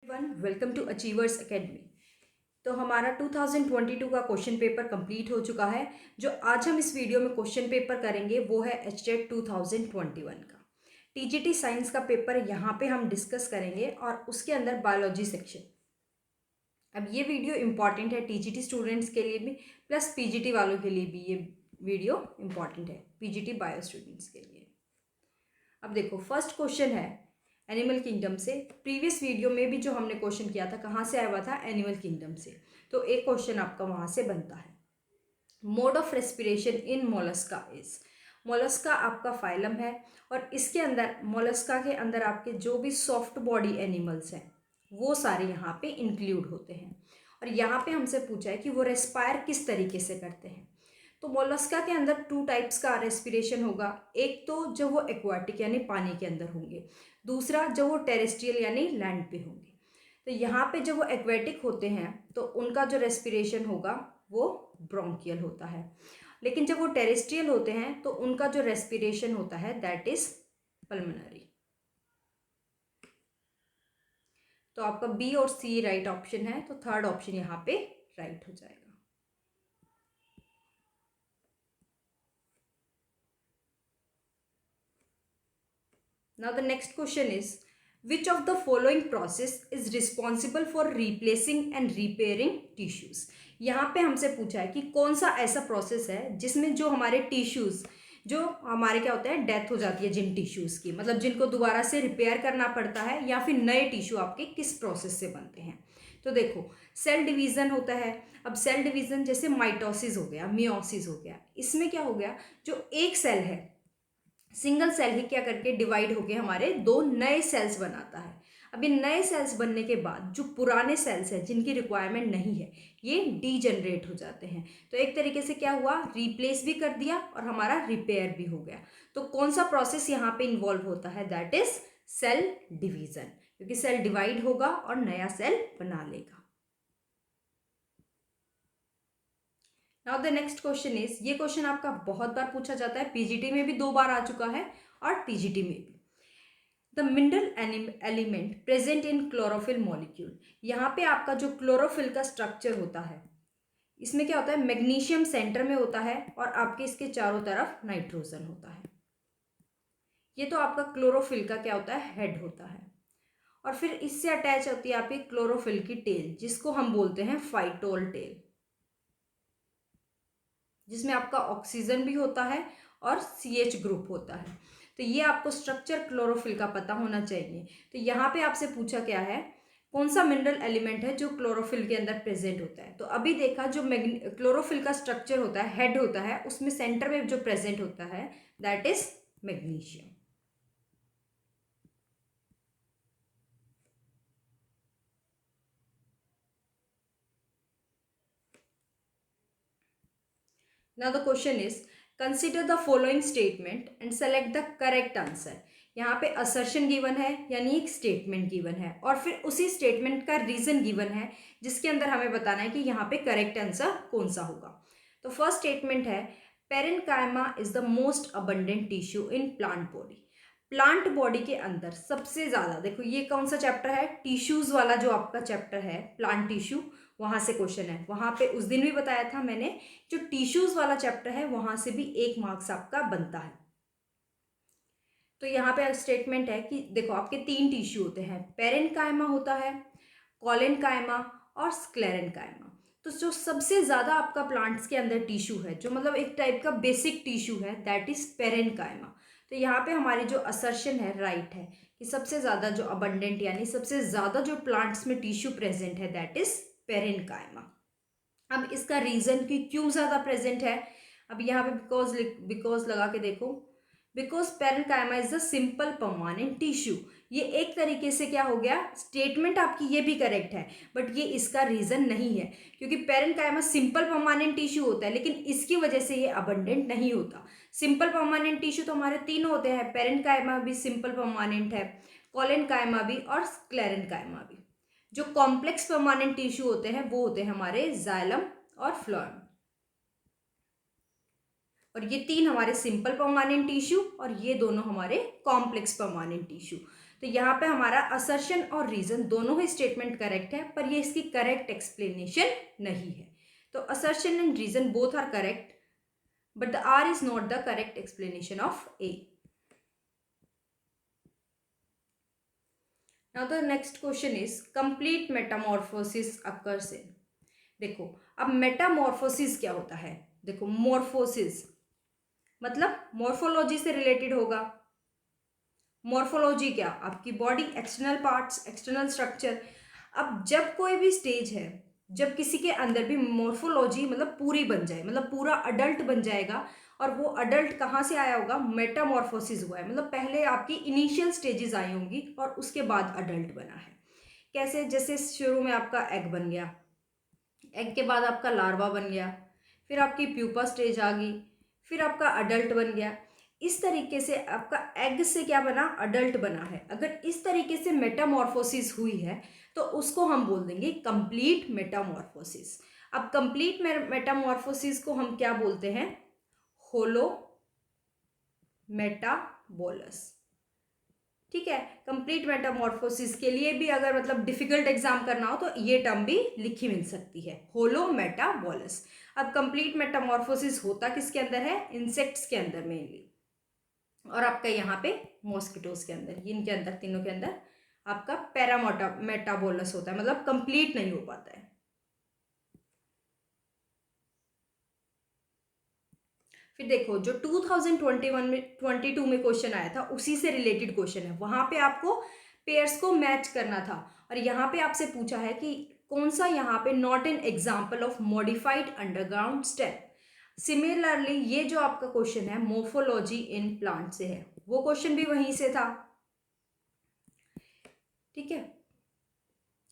Welcome to achievers academy. तो हमारा 2022 का क्वेश्चन पेपर कंप्लीट हो चुका है। जो आज हम इस वीडियो में क्वेश्चन पेपर करेंगे वो है एचटेट 2021 का टीजीटी साइंस का पेपर यहाँ पे हम डिस्कस करेंगे और उसके अंदर बायोलॉजी सेक्शन। अब ये वीडियो इम्पॉर्टेंट है टीजीटी स्टूडेंट्स के लिए भी प्लस पीजीटी वालों के लिए भी ये वीडियो इम्पॉर्टेंट है, पीजीटी बायो स्टूडेंट्स के लिए। अब देखो फर्स्ट क्वेश्चन है एनिमल किंगडम से। प्रीवियस वीडियो में भी जो हमने क्वेश्चन किया था कहाँ से आया हुआ था, एनिमल किंगडम से। तो एक क्वेश्चन आपका वहाँ से बनता है, mode of respiration in Mollusca is. Mollusca आपका फाइलम है और इसके अंदर मोलस्का के अंदर आपके जो भी सॉफ्ट बॉडी एनिमल्स हैं वो सारे यहाँ पे इंक्लूड होते हैं। और यहाँ पे हमसे पूछा है कि वो रेस्पायर किस तरीके से करते हैं। तो मोलस्का के अंदर 2 टाइप्स का रेस्पिरेशन होगा। एक तो जब वो एक्वाटिक यानी पानी के अंदर होंगे, दूसरा जब वो टेरेस्ट्रियल यानी लैंड पे होंगे। तो यहाँ पे जब वो एक्वेटिक होते हैं तो उनका जो रेस्पिरेशन होगा वो ब्रोंकियल होता है, लेकिन जब वो टेरेस्ट्रियल होते हैं तो उनका जो रेस्पिरेशन होता है दैट इज पल्मोनरी। तो आपका बी और सी राइट ऑप्शन है, तो थर्ड ऑप्शन यहाँ पे राइट हो जाएगा। Now the next question is, which of the following process is responsible for replacing and repairing tissues? यहाँ पे हमसे पूछा है कि कौन सा ऐसा प्रोसेस है जिसमें जो हमारे टिश्यूज़ जो हमारे क्या होता है डेथ हो जाती है जिन टिश्यूज़ की, मतलब जिनको दोबारा से रिपेयर करना पड़ता है या फिर नए टिश्यू आपके किस प्रोसेस से बनते हैं। तो देखो सेल डिवीज़न होता है। अब सेल डिवीज़न जैसे माइटोसिस हो गया, मियोसिस हो गया, इसमें क्या हो गया, जो एक सेल है सिंगल सेल ही क्या करके डिवाइड होके हमारे 2 नए सेल्स बनाता है। अब ये नए सेल्स बनने के बाद जो पुराने सेल्स हैं जिनकी रिक्वायरमेंट नहीं है ये डीजनरेट हो जाते हैं। तो एक तरीके से क्या हुआ, रिप्लेस भी कर दिया और हमारा रिपेयर भी हो गया। तो कौन सा प्रोसेस यहाँ पे इन्वॉल्व होता है, दैट इज सेल डिवीजन, क्योंकि सेल डिवाइड होगा और नया सेल बना लेगा। Now the next question is, ये क्वेश्चन आपका बहुत बार पूछा जाता है, पीजीटी में भी 2 बार आ चुका है और टीजीटी में भी। The mineral element present in chlorophyll molecule. यहाँ पे आपका जो क्लोरोफिल का स्ट्रक्चर होता है इसमें क्या होता है, मैग्नीशियम सेंटर में होता है और आपके इसके चारों तरफ नाइट्रोजन होता है। ये तो आपका क्लोरोफिल का क्या होता है, हेड होता है। और फिर इससे अटैच होती है आपकी क्लोरोफिल की टेल जिसको हम बोलते हैं फाइटोल टेल, जिसमें आपका ऑक्सीजन भी होता है और CH ग्रुप होता है। तो ये आपको स्ट्रक्चर क्लोरोफिल का पता होना चाहिए। तो यहाँ पे आपसे पूछा क्या है, कौन सा मिनरल एलिमेंट है जो क्लोरोफिल के अंदर प्रेजेंट होता है। तो अभी देखा जो क्लोरोफिल का स्ट्रक्चर होता है, हेड होता है, उसमें सेंटर में जो प्रेजेंट होता है that is magnesium. Now the question is, consider the following statement and select the correct answer. यहाँ पे असर्शन गिवन है यानी एक स्टेटमेंट गिवन है और फिर उसी स्टेटमेंट का रीजन गिवन है जिसके अंदर हमें बताना है कि यहाँ पे करेक्ट आंसर कौन सा होगा। तो फर्स्ट स्टेटमेंट है, parenchyma is the most abundant tissue in plant body. Plant body के अंदर सबसे ज़्यादा, देखो ये कौन सा चैप्टर है, टिश्यूज़ वाला जो आपका चैप्टर है प्लांट टिश्यू, वहाँ से क्वेश्चन है। वहाँ पे उस दिन भी बताया था मैंने, जो टिश्यूज़ वाला चैप्टर है वहाँ से भी 1 मार्क्स आपका बनता है। तो यहाँ पे स्टेटमेंट है कि देखो आपके 3 टिश्यू होते हैं, पेरेन्काइमा होता है, कोलेनकाइमा और स्क्लेरेन्काइमा। तो जो सबसे ज़्यादा आपका प्लांट्स के अंदर टिश्यू है, जो मतलब एक टाइप का बेसिक टिश्यू है, दैट इज पेरेन्काइमा। तो यहाँ पे हमारी जो असर्शन है राइट है कि सबसे ज़्यादा जो अबंडेंट यानी सबसे ज़्यादा जो प्लांट्स में टिश्यू प्रेजेंट है दैट इज पेरेन्काइमा। अब इसका रीज़न कि क्यों ज़्यादा प्रेजेंट है, अब यहाँ पे बिकॉज लगा के देखो, because parenchyma is the simple permanent tissue. ये एक तरीके से क्या हो गया, स्टेटमेंट आपकी ये भी करेक्ट है बट ये इसका रीज़न नहीं है, क्योंकि पेरेन्काइमा सिंपल परमानेंट टिश्यू होता है लेकिन इसकी वजह से ये अबंडेंट नहीं होता। सिंपल परमानेंट टिश्यू तो हमारे 3 होते हैं, पेरेन्काइमा भी सिंपल परमानेंट है, कोलेनकाइमा भी और स्क्लेरेन्काइमा भी। जो कॉम्प्लेक्स परमानेंट टिश्यू होते हैं वो होते हैं हमारे जाइलम और फ्लोएम, और ये 3 हमारे सिंपल परमानेंट टिश्यू और ये दोनों हमारे कॉम्प्लेक्स परमानेंट टिश्यू। तो यहाँ पे हमारा असर्शन और रीजन दोनों ही स्टेटमेंट करेक्ट है, पर ये इसकी करेक्ट एक्सप्लेनेशन नहीं है। तो assertion and reason both are correct, but the R is not the correct explanation of A. Now the next question is complete metamorphosis occurs in. देखो अब मेटामॉर्फोसिस क्या होता है। देखो मॉर्फोसिस मतलब मॉर्फोलॉजी से रिलेटेड होगा। मॉर्फोलॉजी क्या, आपकी body, external parts, external structure. अब जब कोई भी स्टेज है, जब किसी के अंदर भी मॉर्फोलॉजी मतलब पूरी बन जाए, मतलब पूरा अडल्ट बन जाएगा, और वो अडल्ट कहाँ से आया होगा, मेटामॉर्फोसिस हुआ है, मतलब पहले आपकी इनिशियल स्टेजेस आई होंगी और उसके बाद अडल्ट बना है। कैसे, जैसे शुरू में आपका एग बन गया, एग के बाद आपका लार्वा बन गया, फिर आपकी प्यूपा स्टेज आ गई, फिर आपका अडल्ट बन गया। इस तरीके से आपका एग से क्या बना, अडल्ट बना है। अगर इस तरीके से मेटामॉर्फोसिस हुई है तो उसको हम बोल देंगे कंप्लीट मेटामॉर्फोसिस। अब कंप्लीट मेटामॉर्फोसिस को हम क्या बोलते हैं, होलो मेटाबोलस। ठीक है, कंप्लीट मेटामॉर्फोसिस के लिए भी अगर मतलब डिफिकल्ट एग्जाम करना हो तो ये टर्म भी लिखी मिल सकती है, होलो मेटाबोलस। अब कंप्लीट मेटामॉर्फोसिस होता किसके अंदर है, इंसेक्ट्स के अंदर मेनली, और आपका यहाँ पे मॉस्किटोज के अंदर, इनके अंदर, तीनों के अंदर आपका पैरामोटा मेटाबोलस होता है, मतलब कंप्लीट नहीं हो पाता है। फिर देखो जो 2021 में 22 में क्वेश्चन आया था उसी से रिलेटेड क्वेश्चन है। वहां पे आपको पेयर्स को मैच करना था, और यहाँ पे आपसे पूछा है कि कौन सा यहाँ पे not an example of modified underground step. Similarly ये जो आपका क्वेश्चन है मोर्फोलॉजी इन प्लांट से है, वो क्वेश्चन भी वहीं से था। ठीक है,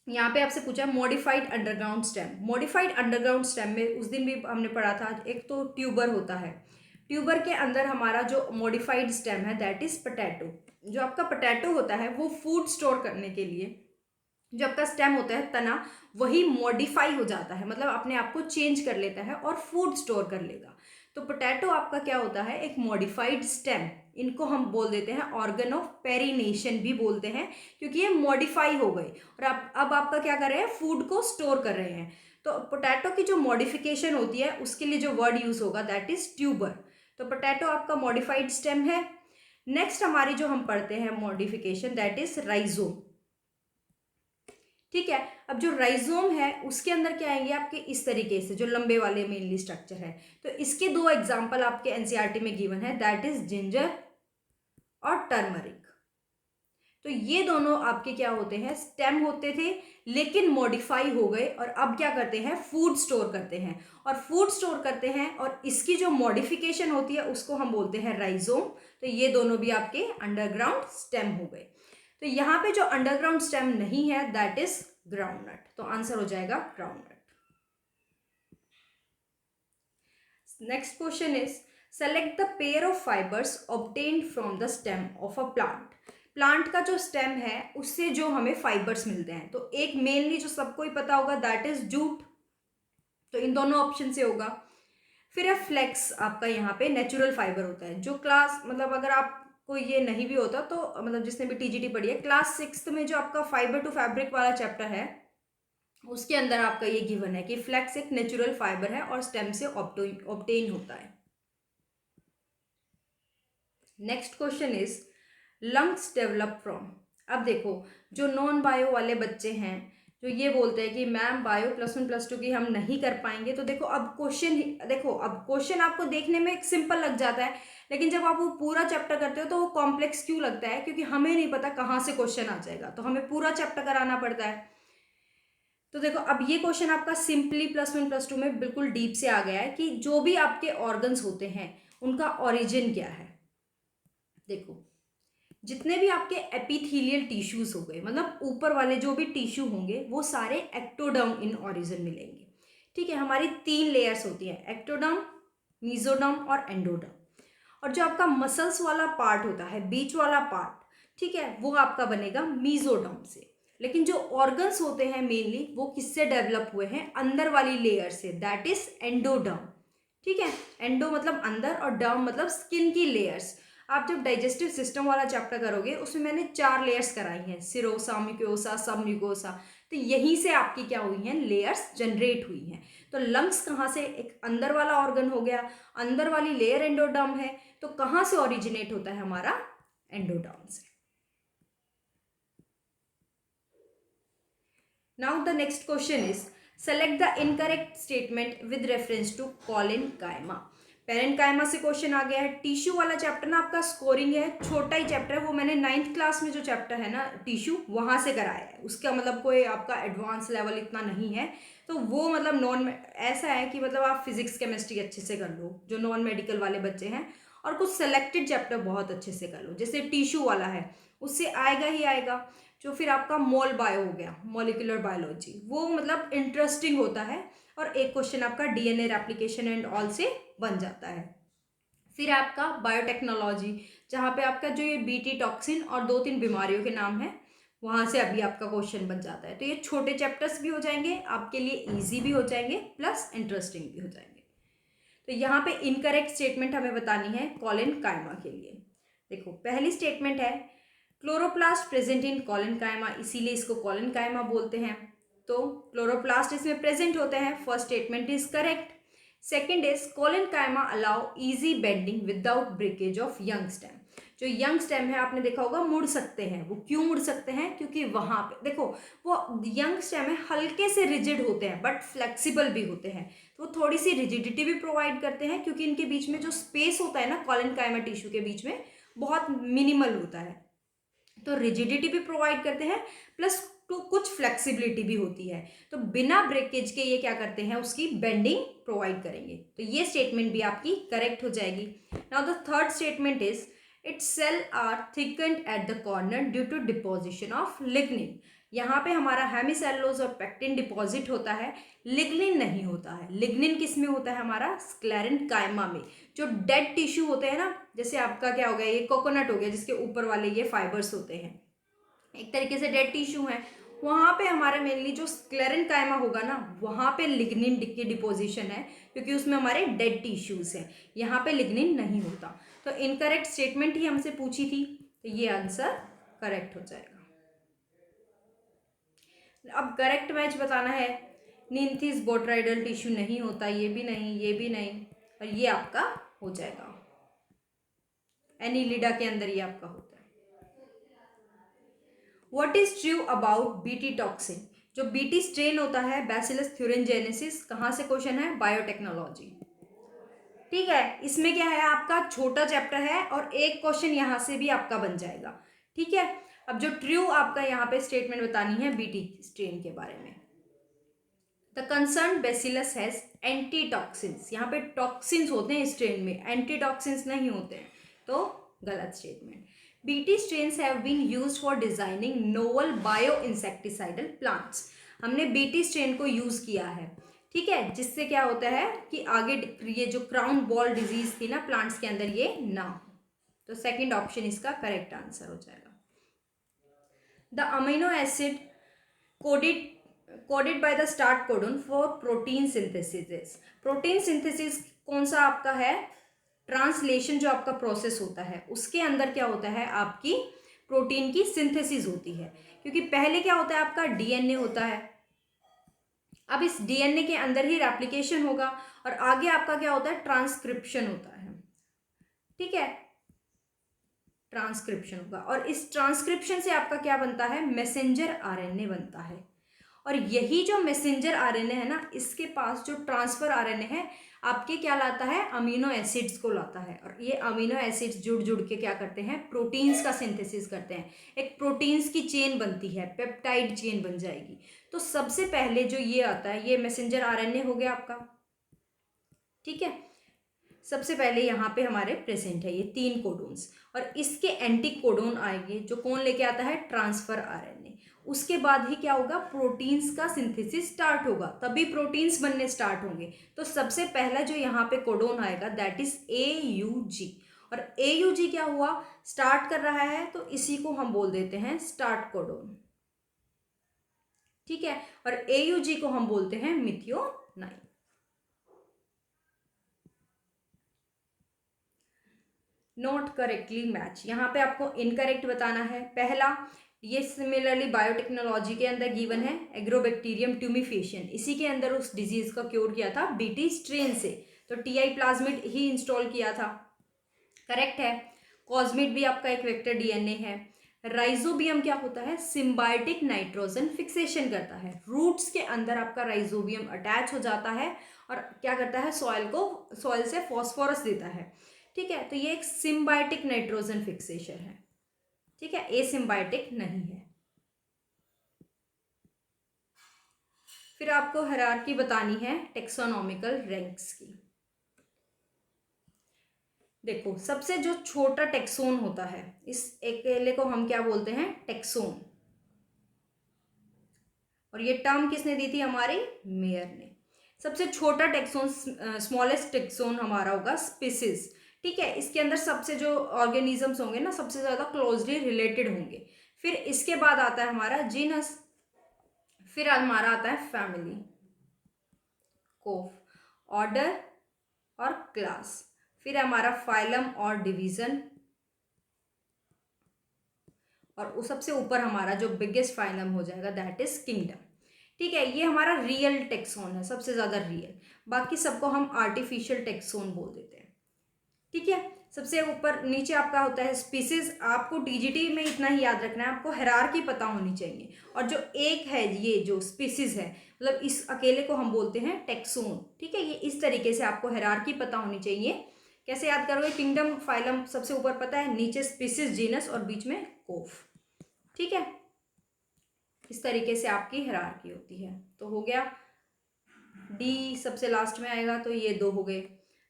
यहाँ पे आपसे पूछा modified underground stem. Modified underground stem में उस दिन भी हमने पढ़ा था, एक तो ट्यूबर होता है, ट्यूबर के अंदर हमारा जो मॉडिफाइड स्टेम है दैट इज पोटैटो। जो आपका पोटैटो होता है वो फूड स्टोर करने के लिए, जो आपका स्टेम होता है तना, वही मॉडिफाई हो जाता है, मतलब अपने आप को चेंज कर लेता है और फूड स्टोर कर लेगा। तो पोटैटो आपका क्या होता है, एक मॉडिफाइड स्टेम। इनको हम बोल देते हैं ऑर्गन ऑफ पेरिनेशन भी बोलते हैं, क्योंकि ये मॉडिफाई हो गई और अब आपका क्या कर रहे हैं, फूड को स्टोर कर रहे हैं। तो पोटैटो की जो मॉडिफिकेशन होती है उसके लिए जो वर्ड यूज होगा दैट इज ट्यूबर। तो पोटैटो आपका मॉडिफाइड स्टेम है। नेक्स्ट हमारी जो हम पढ़ते हैं मॉडिफिकेशन दैट इज राइजोम। ठीक है, अब जो राइजोम है उसके अंदर क्या आएंगे आपके, इस तरीके से जो लंबे वाले मेनली स्ट्रक्चर है। तो इसके दो एग्जांपल आपके एनसीईआरटी में गिवन है दैट इज जिंजर और टर्मरिक। तो ये दोनों आपके क्या होते हैं, स्टेम होते थे लेकिन मॉडिफाई हो गए, और अब क्या करते हैं, फूड स्टोर करते हैं। और फूड स्टोर करते हैं और इसकी जो मॉडिफिकेशन होती है उसको हम बोलते हैं राइजोम। तो ये दोनों भी आपके अंडरग्राउंड स्टेम हो गए। तो यहाँ पे जो अंडरग्राउंड स्टेम नहीं है दैट इज ग्राउंडनट। तो आंसर हो जाएगा groundnut. Next question is select the pair of fibres obtained from the stem of a plant. Plant का जो स्टेम है उससे जो हमें फाइबर्स मिलते हैं, तो एक मेनली जो सबको ही पता होगा दैट इज जूट, तो इन दोनों ऑप्शन से होगा। फिर है फ्लेक्स, आपका यहाँ पे नेचुरल फाइबर होता है। जो क्लास मतलब अगर आपको ये नहीं भी होता तो मतलब जिसने भी टीजीटी पढ़ी है, क्लास 6 में जो आपका फाइबर टू फैब्रिक वाला चैप्टर है उसके अंदर आपका ये गिवन है कि फ्लेक्स एक नेचुरल फाइबर है और स्टेम से ऑब्टेन होता है। Next question is lungs develop from. अब देखो जो नॉन बायो वाले बच्चे हैं जो ये बोलते हैं कि मैम बायो +1 +2 की हम नहीं कर पाएंगे, तो देखो अब क्वेश्चन, देखो अब क्वेश्चन आपको देखने में एक सिंपल लग जाता है, लेकिन जब आप वो पूरा चैप्टर करते हो तो वो कॉम्प्लेक्स क्यों लगता है, क्योंकि हमें नहीं पता कहाँ से क्वेश्चन आ जाएगा, तो हमें पूरा चैप्टर कराना पड़ता है। तो देखो अब ये क्वेश्चन आपका सिंपली +1 +2 में बिल्कुल डीप से आ गया है कि जो भी आपके ऑर्गन्स होते हैं उनका ओरिजिन क्या है। देखो जितने भी आपके एपिथेलियल टिश्यूज हो गए, मतलब ऊपर वाले जो भी टिश्यू होंगे वो सारे एक्टोडर्म इन ओरिजिन मिलेंगे। ठीक है, हमारी 3 लेयर्स होती हैं, एक्टोडर्म, मीजोडर्म और एंडोडर्म। और जो आपका मसल्स वाला पार्ट होता है, बीच वाला पार्ट, ठीक है, वो आपका बनेगा मीजोडर्म से। लेकिन जो ऑर्गन्स होते हैं मेनली वो किससे डेवलप हुए हैं, अंदर वाली लेयर से, दैट इज एंडोडर्म। ठीक है, एंडो मतलब अंदर और डर्म मतलब स्किन की लेयर्स। आप जब डाइजेस्टिव सिस्टम वाला चैप्टर करोगे उसमें मैंने 4 लेयर्स कराई हैं, सिरोसा, म्यूकोसा, सब म्यूकोसा। तो यहीं से आपकी क्या हुई हैं, लेयर्स जनरेट हुई हैं। तो लंग्स कहाँ से, एक अंदर वाला ऑर्गन हो गया, अंदर वाली लेयर एंडोडर्म है, तो कहाँ से ओरिजिनेट होता है हमारा, एंडोडर्म से। Now the next question is select the incorrect statement with reference to collenchyma. Parenchyma से क्वेश्चन आ गया है। टिश्यू वाला चैप्टर ना आपका स्कोरिंग है, छोटा ही चैप्टर है वो, मैंने 9th क्लास में जो चैप्टर है ना टिश्यू, वहां से कराया है। उसका मतलब कोई आपका एडवांस लेवल इतना नहीं है, तो वो मतलब नॉन, ऐसा है कि मतलब आप फिजिक्स केमिस्ट्री अच्छे से कर लो जो नॉन मेडिकल वाले बच्चे हैं, और कुछ सेलेक्टेड चैप्टर बहुत अच्छे से कर लो। जैसे टिश्यू वाला है उससे आएगा ही आएगा। जो फिर आपका मोल बायो हो गया, मॉलिक्यूलर बायोलॉजी, वो मतलब इंटरेस्टिंग होता है, और एक क्वेश्चन आपका डीएनए रेप्लिकेशन एंड ऑल से बन जाता है। फिर आपका बायोटेक्नोलॉजी, जहाँ पे आपका जो ये बीटी टॉक्सिन और 2-3 बीमारियों के नाम है, वहाँ से अभी आपका क्वेश्चन बन जाता है। तो ये छोटे चैप्टर्स भी हो जाएंगे आपके लिए, ईजी भी हो जाएंगे, प्लस इंटरेस्टिंग भी हो जाएंगे। तो यहाँ पे इनकरेक्ट स्टेटमेंट हमें बतानी है कॉलिनकाइमा के लिए। देखो पहली स्टेटमेंट है क्लोरोप्लास्ट प्रेजेंट इन कॉलिनकाइमा, इसीलिए इसको कॉलिनकाइमा बोलते हैं। तो क्लोरोप्लास्ट इसमें प्रेजेंट होते हैं, first statement is correct. Second is collenchyma allow easy bending without breakage of young stem. जो यंग स्टेम है आपने देखा होगा मुड़ सकते हैं, वो क्यों मुड़ सकते हैं, क्योंकि वहां पे देखो वो यंग स्टेम है, हल्के से रिजिड होते हैं बट फ्लेक्सिबल भी होते हैं, तो वो थोड़ी सी रिजिडिटी भी प्रोवाइड करते हैं, क्योंकि इनके बीच में जो स्पेस होता है ना कॉलिनकाइमा टिश्यू के बीच में बहुत मिनिमल होता है, तो रिजिडिटी भी प्रोवाइड करते हैं, प्लस तो कुछ फ्लेक्सिबिलिटी भी होती है। तो बिना ब्रेकेज के ये क्या करते हैं, उसकी बेंडिंग प्रोवाइड करेंगे। तो ये स्टेटमेंट भी आपकी करेक्ट हो जाएगी। Now the third statement is its cell are thickened at the corner due to deposition of lignin. यहाँ पे हमारा हेमिसेलुलोज और पेक्टिन डिपॉजिट होता है, लिग्निन नहीं होता है। लिग्निन किस में होता है, हमारा स्क्लेरेंकाइमा में। जो डेड टिश्यू होते हैं ना, जैसे आपका क्या हो गया, ये कोकोनट हो गया जिसके ऊपर वाले ये फाइबर्स होते हैं, एक तरीके से डेड टिश्यू है, वहां पे हमारे मेनली जो स्क्लेरेंकाइमा होगा ना, वहां पे लिग्निन की डिपोजिशन है, क्योंकि उसमें हमारे डेड टिश्यूज हैं, यहाँ पे लिग्निन नहीं होता। तो इनकरेक्ट स्टेटमेंट ही हमसे पूछी थी, तो ये आंसर करेक्ट हो जाएगा। अब करेक्ट मैच बताना है। निंथिस बोट्राइडल टिश्यू नहीं होता, ये भी नहीं, ये भी नहीं, और ये आपका हो जाएगा। एनीलिडा के अंदर ये आपका होता है। What is true about BT toxin. जो बीटी स्ट्रेन होता है बैसिलस थ्यूरिनजेनेसिस, कहाँ से क्वेश्चन है, बायोटेक्नोलॉजी। ठीक है, इसमें क्या है आपका छोटा चैप्टर है, और एक क्वेश्चन यहां से भी आपका बन जाएगा। ठीक है, अब जो ट्रू आपका यहाँ पे स्टेटमेंट बतानी है बीटी स्ट्रेन के बारे में। The concern bacillus has antitoxins, यहाँ पे टॉक्सिन्स होते हैं स्ट्रेन में, एंटीटॉक्सिन्स नहीं होते हैं, तो गलत statement. BT strains have been used for designing novel bio insecticidal plants. हमने बीटी स्ट्रेन को यूज किया है, ठीक है, जिससे क्या होता है कि आगे ये जो क्राउन बॉल डिजीज थी ना प्लांट्स के अंदर, ये ना हो। तो सेकंड ऑप्शन इसका करेक्ट आंसर हो जाएगा। The amino acid coded coded by the start codon for protein synthesis. Protein synthesis कौन सा आपका है, ट्रांसलेशन जो आपका प्रोसेस होता है उसके अंदर क्या होता है, आपकी प्रोटीन की सिंथेसिस होती है। क्योंकि पहले क्या होता है आपका डीएनए होता है, अब इस डीएनए के अंदर ही रेप्लिकेशन होगा, और आगे आपका क्या होता है, ट्रांसक्रिप्शन होता है। ठीक है, ट्रांसक्रिप्शन होगा, और इस ट्रांसक्रिप्शन से आपका क्या बनता है, मैसेंजर आरएनए बनता है। और यही जो मैसेंजर आरएनए है ना, इसके पास जो ट्रांसफर आरएनए है आपके क्या लाता है, अमीनो एसिड्स को लाता है, और ये अमीनो एसिड्स जुड़ जुड़ के क्या करते हैं, प्रोटीन्स का सिंथेसिस करते हैं। एक प्रोटीन्स की चेन बनती है, पेप्टाइड चेन बन जाएगी। तो सबसे पहले जो ये आता है, ये मैसेंजर आरएनए हो गया आपका। ठीक है, सबसे पहले यहाँ पे हमारे प्रेजेंट है ये 3 कोडोन्स, और इसके एंटी कोडोन आएंगे, जो कौन लेके आता है, ट्रांसफर आरएनए। उसके बाद ही क्या होगा, प्रोटीन्स का सिंथेसिस स्टार्ट होगा, तभी प्रोटीन्स बनने स्टार्ट होंगे। तो सबसे पहला जो यहाँ पे कोडोन आएगा दैट इज AUG, और AUG क्या हुआ, स्टार्ट कर रहा है, तो इसी को हम बोल देते हैं स्टार्ट कोडोन। ठीक है, और AUG को हम बोलते हैं मिथियोनाइन। नॉट करेक्टली मैच, यहाँ पे आपको इनकरेक्ट बताना है। पहला, ये सिमिलरली बायोटेक्नोलॉजी के अंदर गिवन है, एग्रोबैक्टीरियम ट्यूमिफेशियन, इसी के अंदर उस डिजीज का क्योर किया था बीटी स्ट्रेन से, तो टीआई प्लाज्मिड ही इंस्टॉल किया था, करेक्ट है। कॉस्मिड भी आपका एक वेक्टर डीएनए है। राइजोबियम क्या होता है, सिम्बायोटिक नाइट्रोजन फिक्सेशन करता है, रूट्स के अंदर आपका राइजोबियम अटैच हो जाता है और क्या करता है, सॉइल से फॉस्फोरस देता है, ठीक है। तो ये एक सिम्बायोटिक नाइट्रोजन फिक्सेशन है, ठीक है, एसिम्बायोटिक नहीं है। फिर आपको हायरार्की बतानी है टेक्सोनॉमिकल रैंक्स की। देखो, सबसे जो छोटा टेक्सोन होता है, इस अकेले को हम क्या बोलते हैं, टेक्सोन, और ये टर्म किसने दी थी, हमारे मेयर ने। सबसे छोटा टेक्सोन, स्मॉलेस्ट टेक्सोन हमारा होगा स्पीसीज, ठीक है। इसके अंदर सबसे जो ऑर्गेनिजम्स होंगे ना, सबसे ज्यादा क्लोजली रिलेटेड होंगे। फिर इसके बाद आता है हमारा जीनस, फिर हमारा आता है फैमिली, कोफ, ऑर्डर और क्लास, फिर हमारा फाइलम और डिवीजन, और उस सबसे ऊपर हमारा जो बिगेस्ट फाइलम हो जाएगा दैट इज किंगडम, ठीक है। ये हमारा रियल टेक्सोन है, सबसे ज्यादा रियल, बाकी सबको हम आर्टिफिशियल टेक्सोन बोल देते हैं, ठीक है। सबसे ऊपर नीचे आपका होता है स्पीसीज, आपको टीजीटी में इतना ही याद रखना है, आपको हायरार्की पता होनी चाहिए। और जो एक है, ये जो स्पीसीज है, मतलब इस अकेले को हम बोलते हैं टेक्सोन, ठीक है। ये इस तरीके से आपको हायरार्की पता होनी चाहिए। कैसे याद करोगे, किंगडम फाइलम सबसे ऊपर पता है, नीचे स्पीसीज जीनस और बीच में कोफ, ठीक है। इस तरीके से आपकी हायरार्की होती है। तो हो गया, डी सबसे लास्ट में आएगा, तो ये दो हो गए।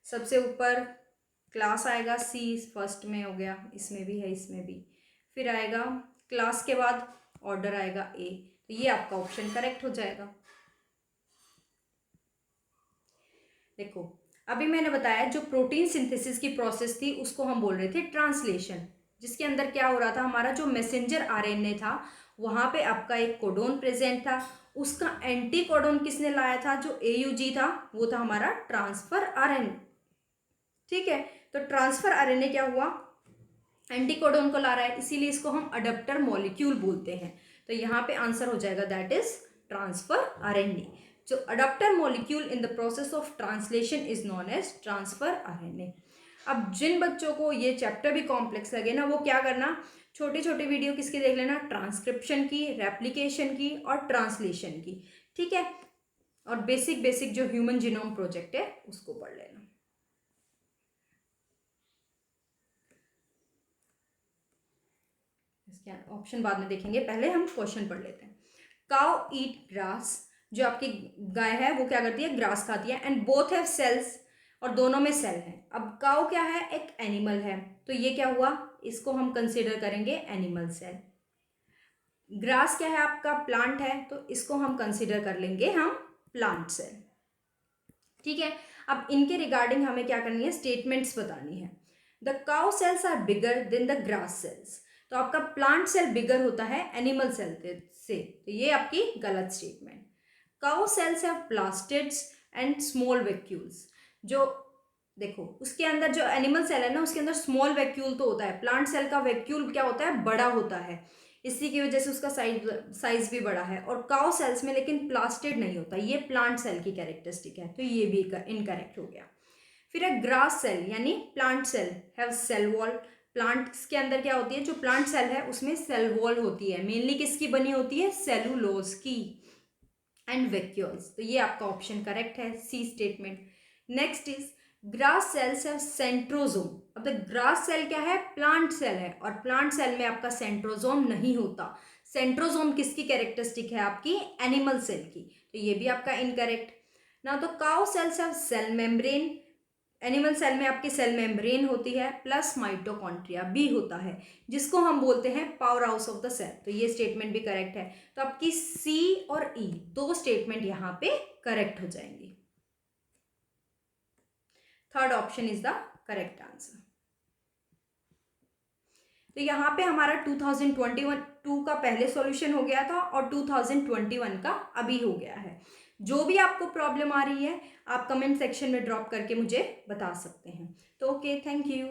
सबसे ऊपर क्लास आएगा, सी फर्स्ट में हो गया, इसमें भी है, इसमें भी। फिर आएगा क्लास के बाद ऑर्डर आएगा ए, तो ये आपका ऑप्शन करेक्ट हो जाएगा। देखो, अभी मैंने बताया जो प्रोटीन सिंथेसिस की प्रोसेस थी उसको हम बोल रहे थे ट्रांसलेशन, जिसके अंदर क्या हो रहा था, हमारा जो मैसेंजर आरएनए था वहां पे आपका एक कोडोन प्रेजेंट था, उसका एंटी कोडोन किसने लाया था, जो एयूजी था, वो था हमारा ट्रांसफर आरएनए, ठीक है। तो ट्रांसफर आरएनए क्या हुआ, एंटी कोडोन को ला रहा है, इसीलिए इसको हम अडप्टर मॉलिक्यूल बोलते हैं। तो यहाँ पे आंसर हो जाएगा दैट इज ट्रांसफर आरएनए। जो adapter molecule in the process of translation is known as transfer RNA. अब जिन बच्चों को ये चैप्टर भी कॉम्प्लेक्स लगे ना, वो क्या करना, छोटी छोटी वीडियो किसकी देख लेना, ट्रांसक्रिप्शन की, रेप्लिकेशन की और ट्रांसलेशन की, ठीक है। और बेसिक बेसिक जो ह्यूमन जीनोम प्रोजेक्ट है उसको पढ़ लेना। इसके ऑप्शन बाद में देखेंगे, पहले हम क्वेश्चन पढ़ लेते हैं। काउ ईट ग्रास, जो आपकी गाय है वो क्या करती है, ग्रास खाती है, एंड बोथ हैव सेल्स, और दोनों में सेल है। अब काउ क्या है, एक एनिमल है, तो ये क्या हुआ, इसको हम कंसीडर करेंगे एनिमल सेल। ग्रास क्या है, आपका प्लांट है, तो इसको हम कंसीडर कर लेंगे हम प्लांट सेल, ठीक है। अब इनके रिगार्डिंग हमें क्या करनी है, स्टेटमेंट्स बतानी है। The cow cells are bigger than the grass cells, तो आपका प्लांट सेल बिगर होता है एनिमल सेल से, तो ये आपकी गलत statement. Cow cells have plastids and small vacuoles, जो देखो उसके अंदर जो एनिमल सेल है ना, उसके अंदर स्मॉल वैक्यूल तो होता है, प्लांट सेल का वैक्यूल क्या होता है, बड़ा होता है, इसी की वजह से उसका साइज भी बड़ा है। और काउ सेल्स में लेकिन प्लास्टिड नहीं होता, ये प्लांट सेल की कैरेक्टरिस्टिक है, तो ये भी इनकरेक्ट हो गया। फिर है ग्रास सेल यानी plant cell have cell wall, plants के अंदर क्या होती है, जो प्लांट सेल है उसमें सेल वॉल होती है, मेनली किसकी बनी होती है, सेलुलोज की, एंड वैक्यूल्स, तो ये आपका ऑप्शन करेक्ट है, C statement. Next is grass cells have centrosome. अब द ग्रास सेल क्या है, प्लांट सेल है, और प्लांट सेल में आपका सेंट्रोजोम नहीं होता। सेंट्रोजोम किसकी कैरेक्टरिस्टिक है, आपकी एनिमल सेल की, तो ये भी आपका इनकरेक्ट ना। तो cow cells have cell membrane, animal cell में आपकी सेल मेम्ब्रेन होती है, प्लस माइटोकॉन्ड्रिया भी होता है, जिसको हम बोलते हैं powerhouse of the cell, तो ये स्टेटमेंट भी करेक्ट है। तो आपकी सी और ई दो स्टेटमेंट यहाँ पे करेक्ट हो जाएंगी। Third option is the correct answer. तो यहाँ पे हमारा 2021 का पहले सॉल्यूशन हो गया था और 2021 का अभी हो गया है। जो भी आपको प्रॉब्लम आ रही है आप कमेंट सेक्शन में ड्रॉप करके मुझे बता सकते हैं। तो ओके, थैंक यू।